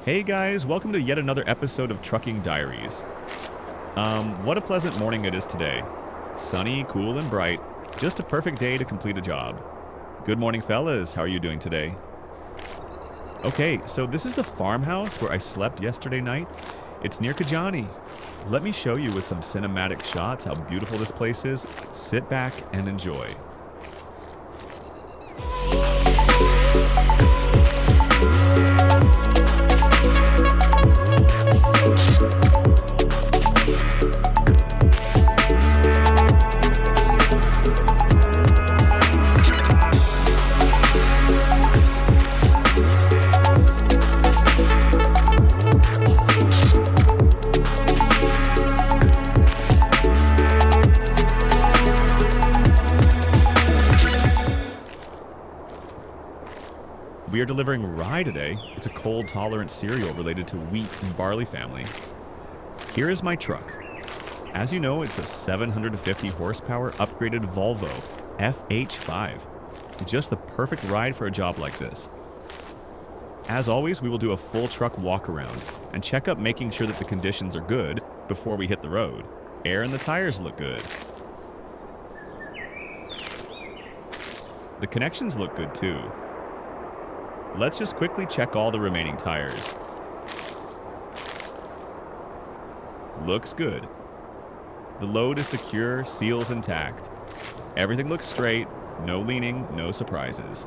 Hey guys, welcome to yet another episode of Trucking Diaries. What a pleasant morning it is today. Sunny, cool, and bright. Just a perfect day to complete a job. Good morning, fellas. How are you doing today? Okay, so this is the farmhouse where I slept yesterday night. It's near Kajani. Let me show you with some cinematic shots how beautiful this place is. Sit back and enjoy. We are delivering rye today. It's a cold-tolerant cereal related to wheat and barley family. Here is my truck. As you know, it's a 750 horsepower upgraded Volvo FH5. Just the perfect ride for a job like this. As always, we will do a full truck walk around and check up making sure that the conditions are good before we hit the road. Air in the tires look good. The connections look good too. Let's just quickly check all the remaining tires. Looks good. The load is secure, seals intact. Everything looks straight, no leaning, no surprises.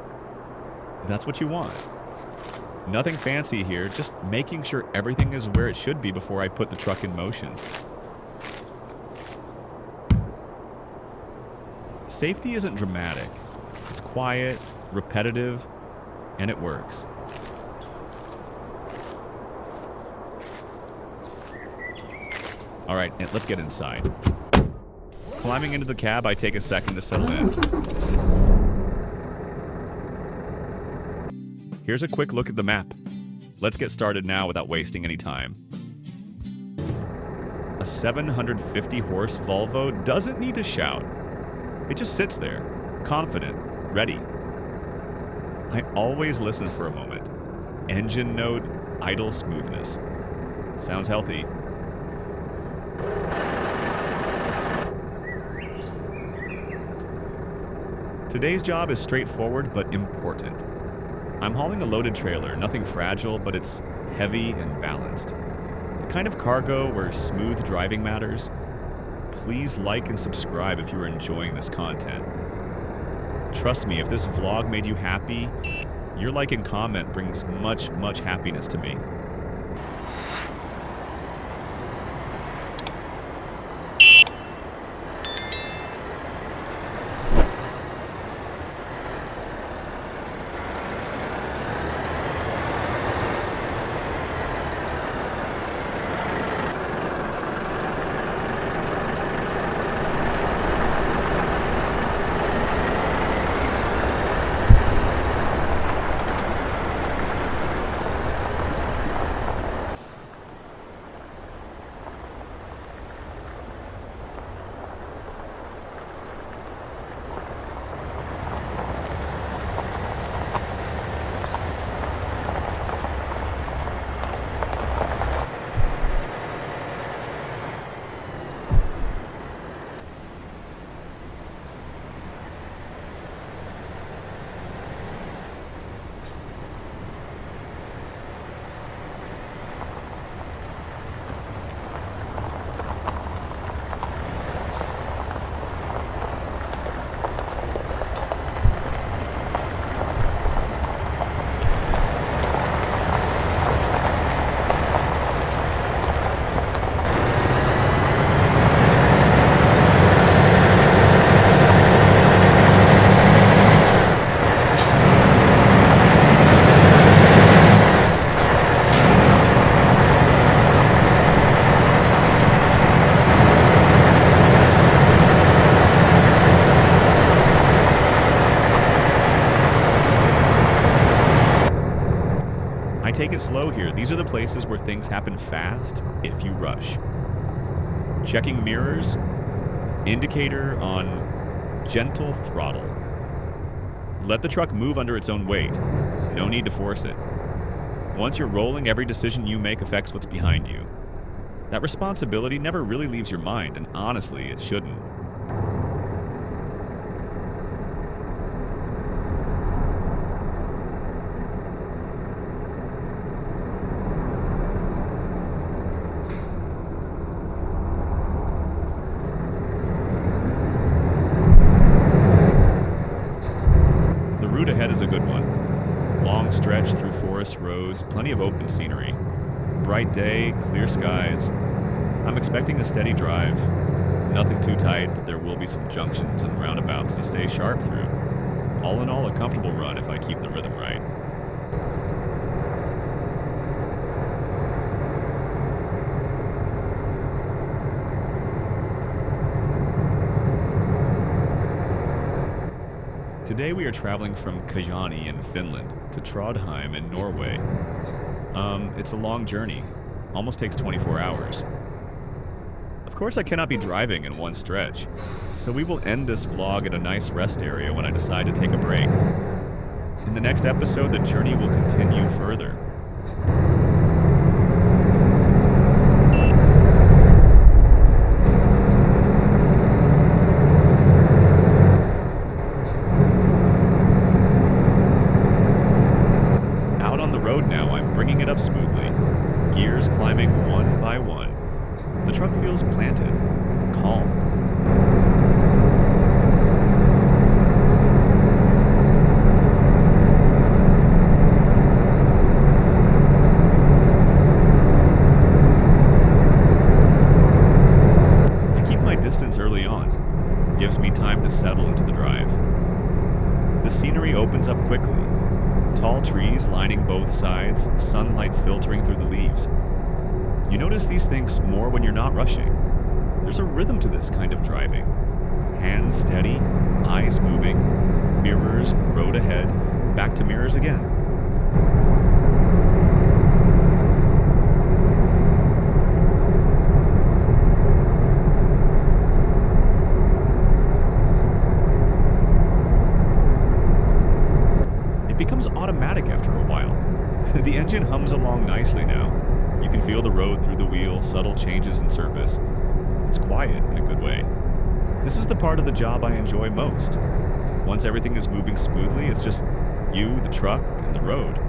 That's what you want. Nothing fancy here, just making sure everything is where it should be before I put the truck in motion. Safety isn't dramatic. It's quiet, repetitive, and it works. Alright, let's get inside. Climbing into the cab, I take a second to settle in. Here's a quick look at the map. Let's get started now without wasting any time. A 750 horse Volvo doesn't need to shout. It just sits there, confident, ready. I always listen for a moment. Engine note, idle smoothness. Sounds healthy. Today's job is straightforward but important. I'm hauling a loaded trailer, nothing fragile, but it's heavy and balanced. The kind of cargo where smooth driving matters. Please like and subscribe if you are enjoying this content. Trust me, if this vlog made you happy, your like and comment brings much, much happiness to me. Take it slow here. These are the places where things happen fast if you rush. Checking mirrors, indicator on gentle throttle. Let the truck move under its own weight. No need to force it. Once you're rolling, every decision you make affects what's behind you. That responsibility never really leaves your mind, and honestly, it shouldn't. The route ahead is a good one. Long stretch through forest roads, plenty of open scenery. Bright day, clear skies. I'm expecting a steady drive. Nothing too tight, but there will be some junctions and roundabouts to stay sharp through. All in all, a comfortable run if I keep the rhythm right. Today we are traveling from Kajaani in Finland to Trondheim in Norway. It's a long journey. Almost takes 24 hours. Of course I cannot be driving in one stretch, so we will end this vlog at a nice rest area when I decide to take a break. In the next episode, the journey will continue further. Out on the road now, I'm bringing it up smoothly, gears climbing one by one. The truck feels planted, calm. I keep my distance early on. Gives me time to settle into the drive. The scenery opens up quickly. Tall trees lining both sides, sunlight filtering through the leaves. You notice these things more when you're not rushing. There's a rhythm to this kind of driving. Hands steady, eyes moving, mirrors, road ahead, back to mirrors again. It becomes automatic after a while. The engine hums along nicely now. You can feel the road through the wheel, subtle changes in surface. It's quiet in a good way. This is the part of the job I enjoy most. Once everything is moving smoothly, it's just you, the truck, and the road.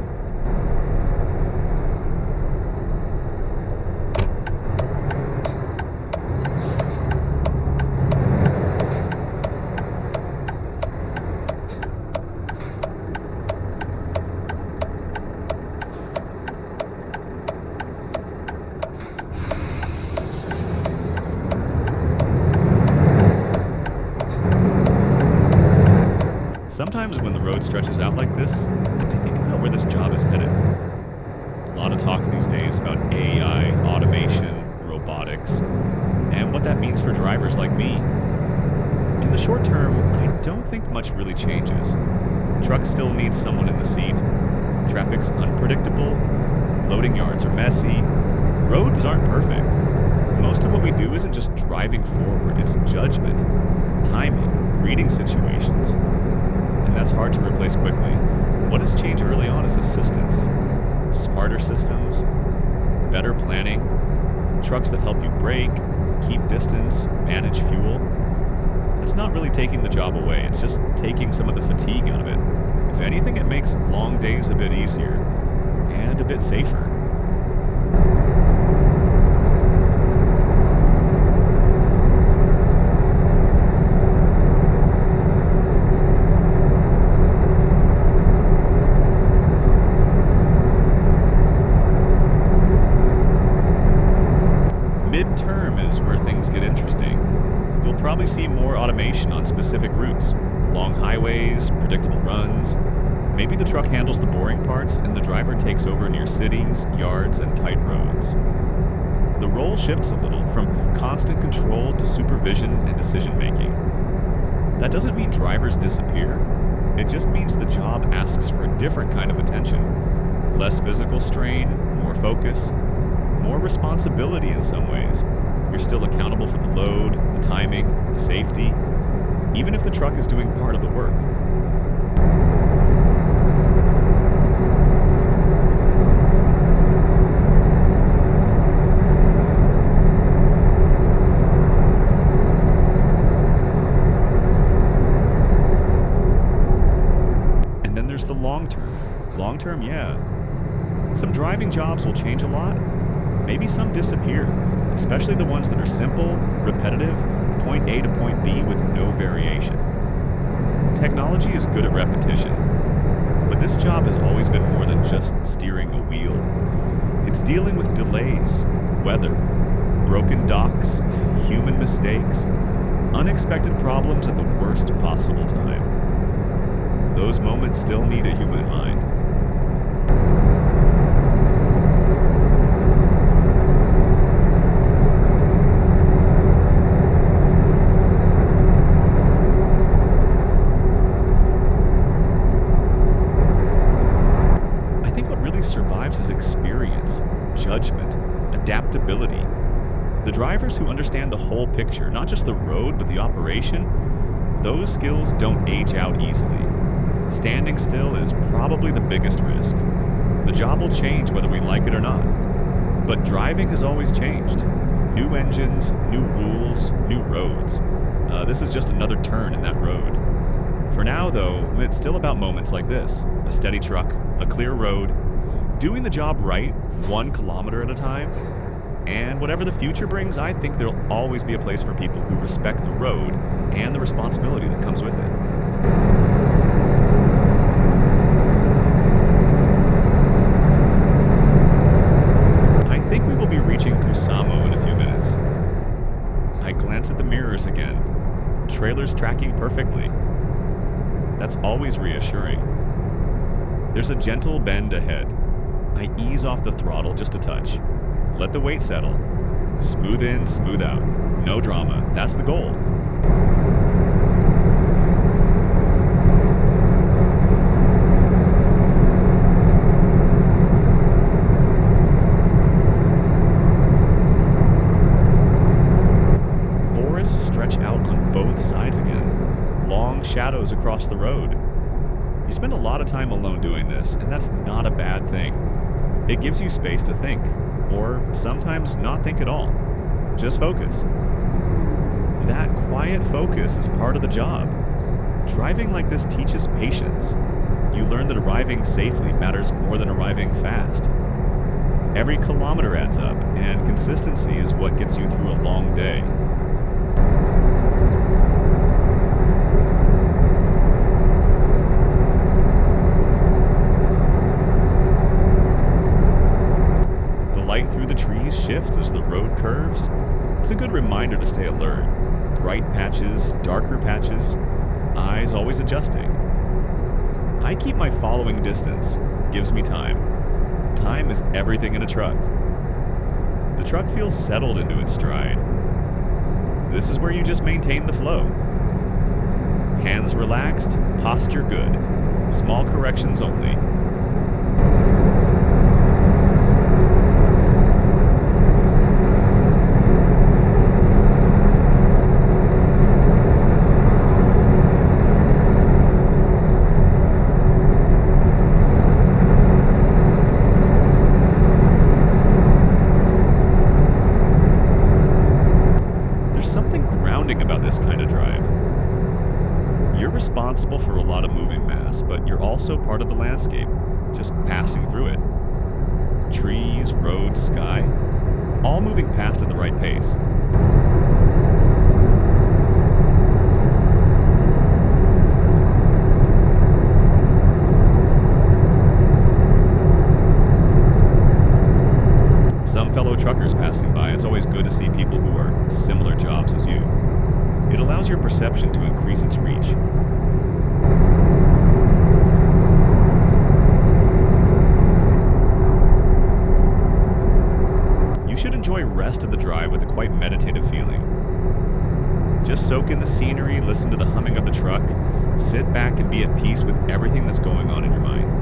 Sometimes when the road stretches out like this, I think about where this job is headed. A lot of talk these days about AI, automation, robotics, and what that means for drivers like me. In the short term, I don't think much really changes. Trucks still need someone in the seat. Traffic's unpredictable. Loading yards are messy. Roads aren't perfect. Most of what we do isn't just driving forward, it's judgment, timing, reading situations. And that's hard to replace quickly. What has changed early on is assistance. Smarter systems, better planning, trucks that help you brake, keep distance, manage fuel. That's not really taking the job away, it's just taking some of the fatigue out of it. If anything, it makes long days a bit easier and a bit safer. Mid-term is where things get interesting. You'll probably see more automation on specific routes, long highways, predictable runs. Maybe the truck handles the boring parts and the driver takes over near cities, yards, and tight roads. The role shifts a little from constant control to supervision and decision-making. That doesn't mean drivers disappear. It just means the job asks for a different kind of attention. Less physical strain, more focus, more responsibility in some ways. You're still accountable for the load, the timing, the safety, even if the truck is doing part of the work. term, yeah. Some driving jobs will change a lot. Maybe some disappear, especially the ones that are simple, repetitive, point A to point B with no variation. Technology is good at repetition, but this job has always been more than just steering a wheel. It's dealing with delays, weather, broken docks, human mistakes, unexpected problems at the worst possible time. Those moments still need a human mind. I think what really survives is experience, judgment, adaptability. The drivers who understand the whole picture, not just the road, but the operation, those skills don't age out easily. Standing still is probably the biggest risk. The job will change whether we like it or not. But driving has always changed. New engines, new rules, new roads. This is just another turn in that road. For now, though, it's still about moments like this. A steady truck, a clear road, doing the job right, 1 kilometer at a time. And whatever the future brings, I think there'll always be a place for people who respect the road and the responsibility that comes with it. I think we will be reaching Kusamo in a few minutes. I glance at the mirrors again. Trailers tracking perfectly. That's always reassuring. There's a gentle bend ahead. I ease off the throttle just a touch. Let the weight settle. Smooth in, smooth out. No drama. That's the goal. Forests stretch out on both sides again. Long shadows across the road. You spend a lot of time alone doing this, and that's not a bad thing. It gives you space to think. Or sometimes not think at all. Just focus. That quiet focus is part of the job. Driving like this teaches patience. You learn that arriving safely matters more than arriving fast. Every kilometer adds up, and consistency is what gets you through a long day. Shifts as the road curves. It's a good reminder to stay alert. Bright patches, darker patches, eyes always adjusting. I keep my following distance. Gives me time. Time is everything in a truck. The truck feels settled into its stride. This is where you just maintain the flow. Hands relaxed, posture good. Small corrections only. About this kind of drive. You're responsible for a lot of moving mass, but you're also part of the landscape, just passing through it. Trees, roads, sky, all moving past at the right pace. Some fellow truckers passing by, it's always good to see people who are similar jobs as you. It allows your perception to increase its reach. You should enjoy rest of the drive with a quite meditative feeling. Just soak in the scenery, listen to the humming of the truck, sit back and be at peace with everything that's going on in your mind.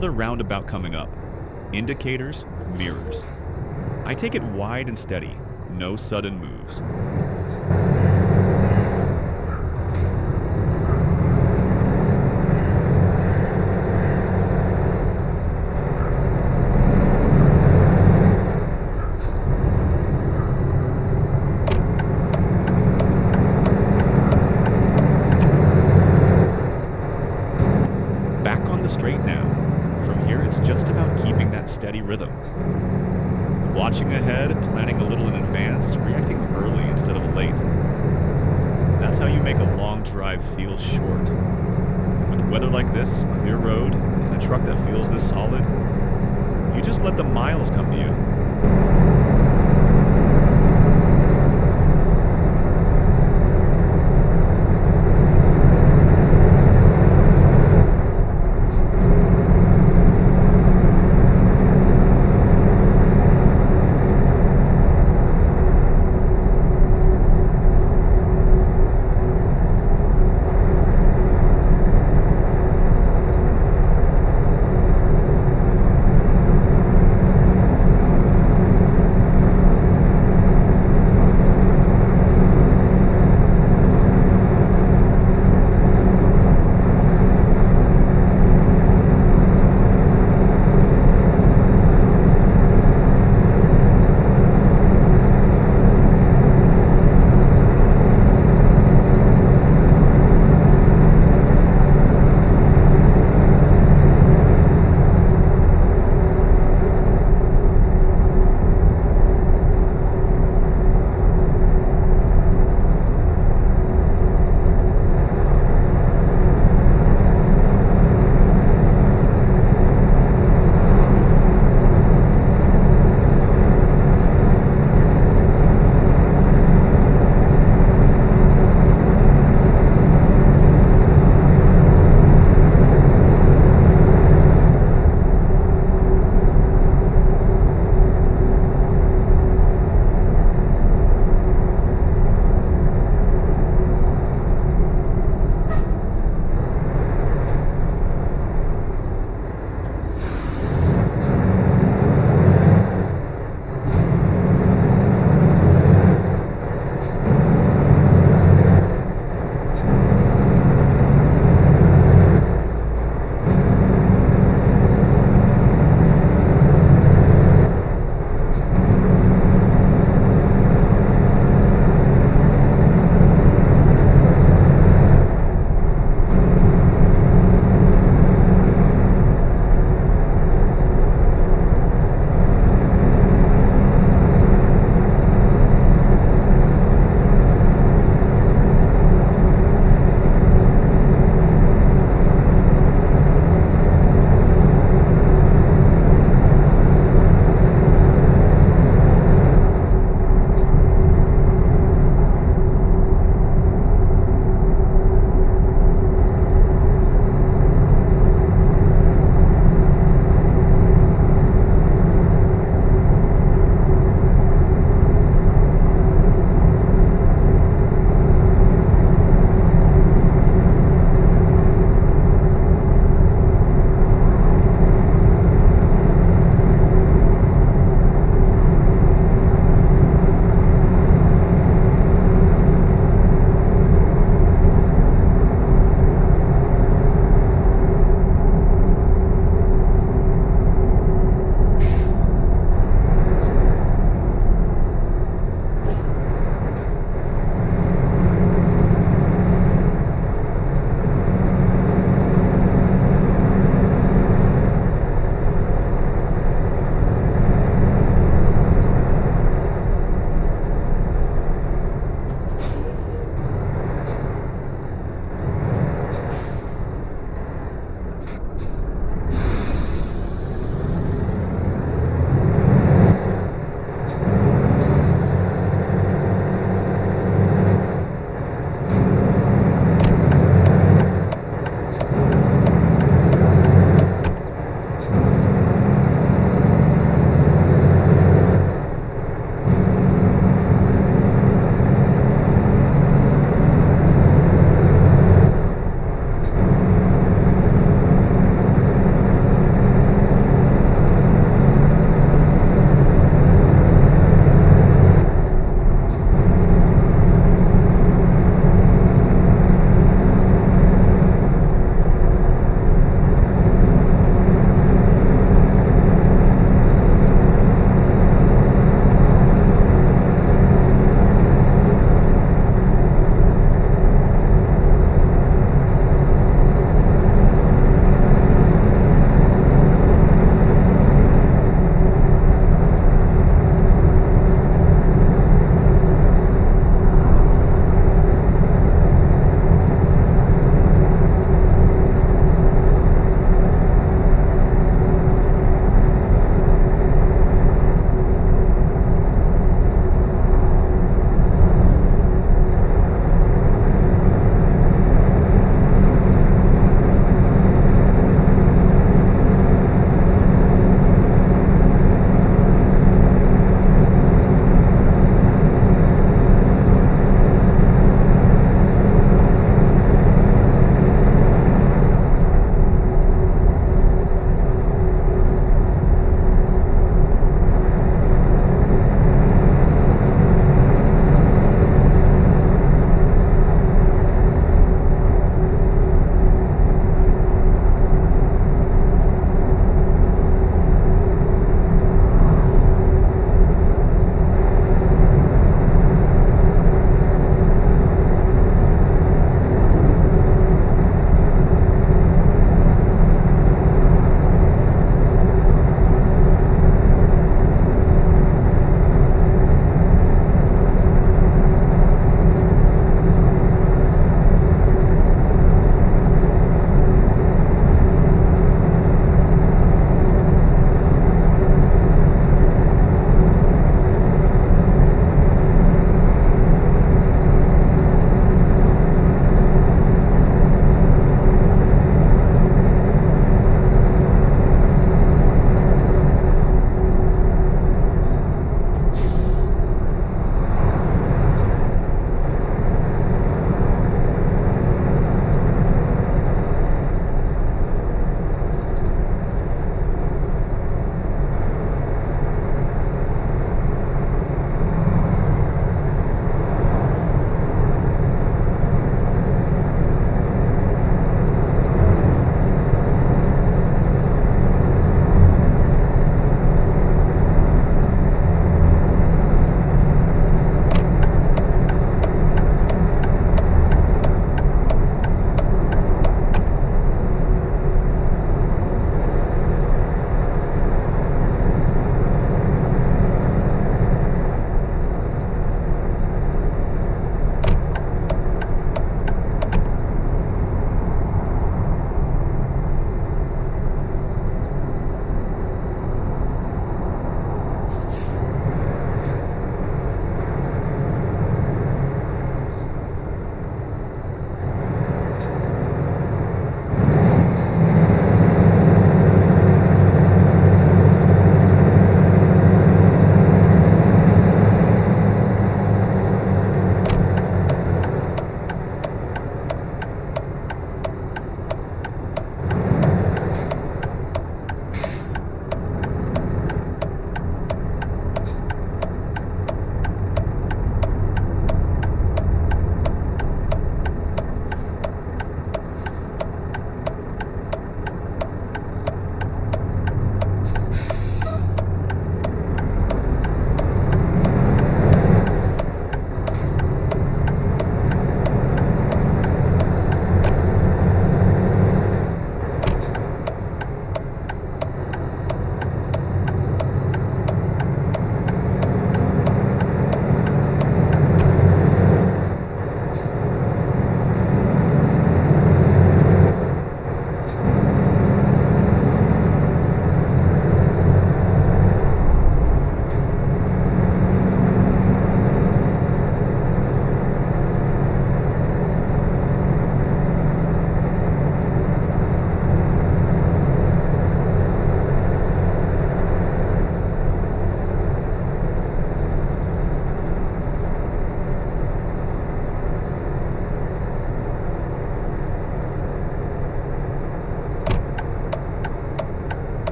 another roundabout coming up. Indicators, mirrors. I take it wide and steady, no sudden moves. Back on the straight now. From here, it's just about keeping that steady rhythm. Watching ahead, planning a little in advance, reacting early instead of late. That's how you make a long drive feel short. With weather like this, clear road, and a truck that feels this solid, you just let the miles come to you.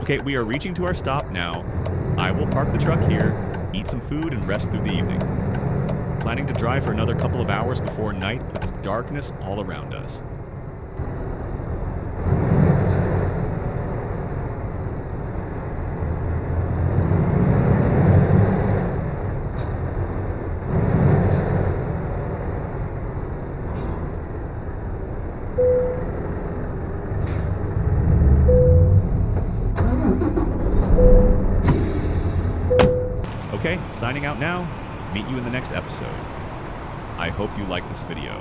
Okay, we are reaching to our stop now. I will park the truck here, eat some food, and rest through the evening. Planning to drive for another couple of hours before night puts darkness all around us. Okay, signing out now. Meet you in the next episode. I hope you like this video.